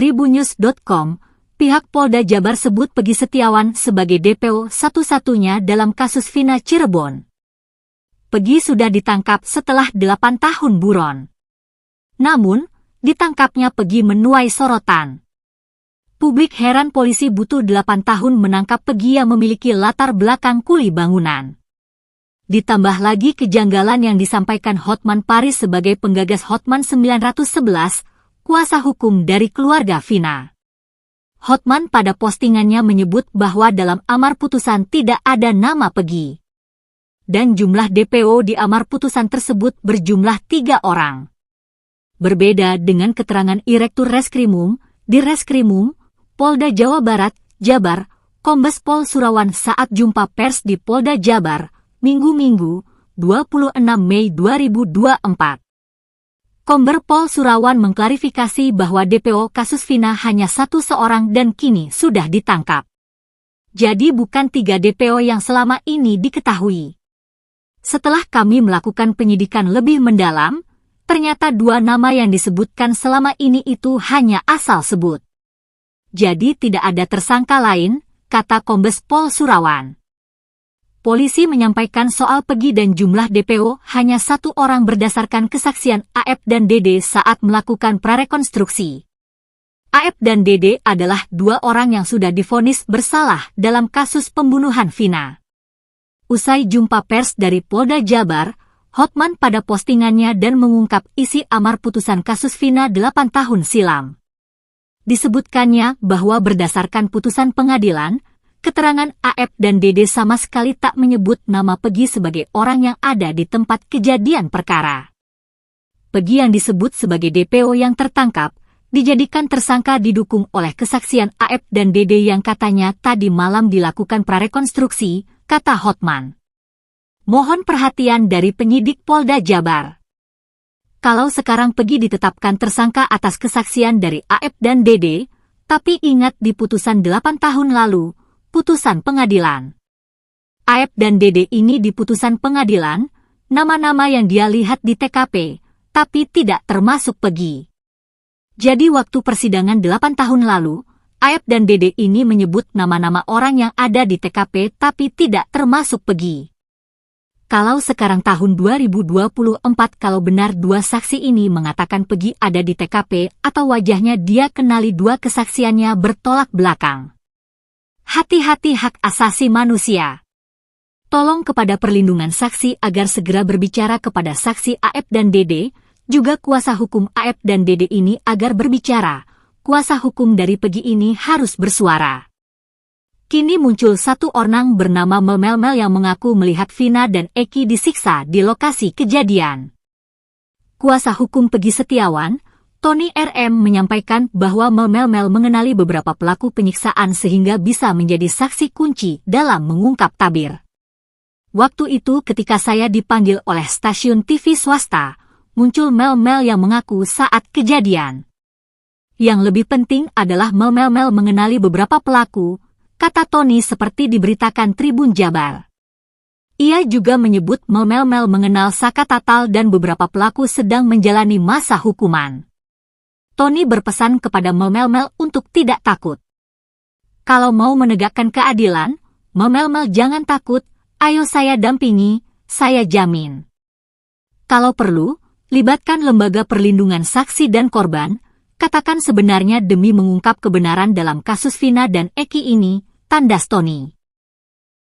tribunnews.com, pihak Polda Jabar sebut Peggy Setiawan sebagai DPO satu-satunya dalam kasus Vina Cirebon. Peggy sudah ditangkap setelah 8 tahun buron. Namun, ditangkapnya Peggy menuai sorotan. Publik heran polisi butuh 8 tahun menangkap Peggy yang memiliki latar belakang kuli bangunan. Ditambah lagi kejanggalan yang disampaikan Hotman Paris sebagai penggagas Hotman 911, kuasa hukum dari keluarga Vina. Hotman pada postingannya menyebut bahwa dalam amar putusan tidak ada nama Peggy. Dan jumlah DPO di amar putusan tersebut berjumlah 3 orang. Berbeda dengan keterangan Direktur Reskrimum, di Reskrimum, Polda Jawa Barat, Jabar, Kombes Pol Surawan saat jumpa pers di Polda Jabar, Minggu, 26 Mei 2024. Kombes Pol Surawan mengklarifikasi bahwa DPO kasus Vina hanya seorang dan kini sudah ditangkap. Jadi bukan 3 DPO yang selama ini diketahui. Setelah kami melakukan penyidikan lebih mendalam, ternyata 2 nama yang disebutkan selama ini itu hanya asal sebut. Jadi tidak ada tersangka lain, kata Kombes Pol Surawan. Polisi menyampaikan soal Peggy dan jumlah DPO hanya 1 orang berdasarkan kesaksian AF dan DD saat melakukan prarekonstruksi. AF dan DD adalah 2 orang yang sudah divonis bersalah dalam kasus pembunuhan Vina. Usai jumpa pers dari Polda Jabar, Hotman pada postingannya dan mengungkap isi amar putusan kasus Vina 8 tahun silam. Disebutkannya bahwa berdasarkan putusan pengadilan, keterangan AF dan DD sama sekali tak menyebut nama Peggy sebagai orang yang ada di tempat kejadian perkara. Peggy yang disebut sebagai DPO yang tertangkap, dijadikan tersangka didukung oleh kesaksian AF dan DD yang katanya tadi malam dilakukan prarekonstruksi, kata Hotman. Mohon perhatian dari penyidik Polda Jabar. Kalau sekarang Peggy ditetapkan tersangka atas kesaksian dari AF dan DD, tapi ingat di putusan 8 tahun lalu, putusan pengadilan. AF dan DD ini di putusan pengadilan, nama-nama yang dia lihat di TKP, tapi tidak termasuk Peggy. Jadi waktu persidangan 8 tahun lalu, AF dan DD ini menyebut nama-nama orang yang ada di TKP tapi tidak termasuk Peggy. Kalau sekarang tahun 2024 kalau benar 2 saksi ini mengatakan Peggy ada di TKP atau wajahnya dia kenali 2 kesaksiannya bertolak belakang. Hati-hati hak asasi manusia. Tolong kepada perlindungan saksi agar segera berbicara kepada saksi AF dan DD, juga kuasa hukum AF dan DD ini agar berbicara. Kuasa hukum dari Peggy ini harus bersuara. Kini muncul 1 orang bernama Mel yang mengaku melihat Vina dan Eki disiksa di lokasi kejadian. Kuasa hukum Peggy Setiawan, Tony RM menyampaikan bahwa Mel mengenali beberapa pelaku penyiksaan sehingga bisa menjadi saksi kunci dalam mengungkap tabir. Waktu itu ketika saya dipanggil oleh stasiun TV swasta, muncul Mel yang mengaku saat kejadian. Yang lebih penting adalah Mel mengenali beberapa pelaku, kata Tony seperti diberitakan Tribun Jabar. Ia juga menyebut Mel mengenal Saka Tatal dan beberapa pelaku sedang menjalani masa hukuman. Tony berpesan kepada Mel untuk tidak takut. Kalau mau menegakkan keadilan, Mel jangan takut, ayo saya dampingi, saya jamin. Kalau perlu, libatkan lembaga perlindungan saksi dan korban, katakan sebenarnya demi mengungkap kebenaran dalam kasus Vina dan Eki ini, tandas Tony.